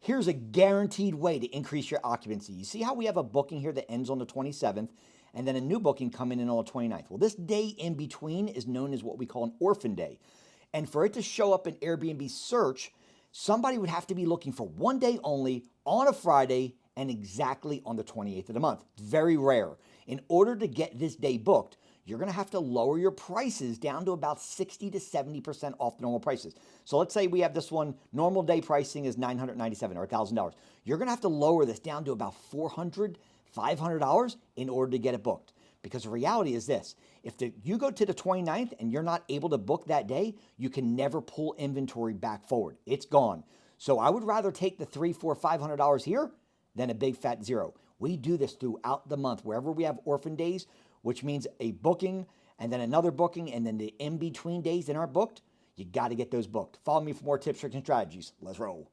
Here's a guaranteed way to increase your occupancy. You see how we have a booking here that ends on the 27th and then a new booking coming in on the 29th. Well, this day in between is known as what we call an orphan day. And for it to show up in Airbnb search, somebody would have to be looking for one day only on a Friday and exactly on the 28th of the month. It's very rare. In order to get this day booked, you're going to have to lower your prices down to about 60 to 70% off the normal prices. So let's say we have this one, normal day pricing is $997 or $1,000. You're going to have to lower this down to about $400, $500 in order to get it booked. Because the reality is this, if you go to the 29th and you're not able to book that day, you can never pull inventory back forward. It's gone. So I would rather take the $300, $400, $500 here than a big fat zero. We do this throughout the month. Wherever we have orphan days, which means a booking and then another booking and then the in-between days that aren't booked, you got to get those booked. Follow me for more tips, tricks, and strategies. Let's roll.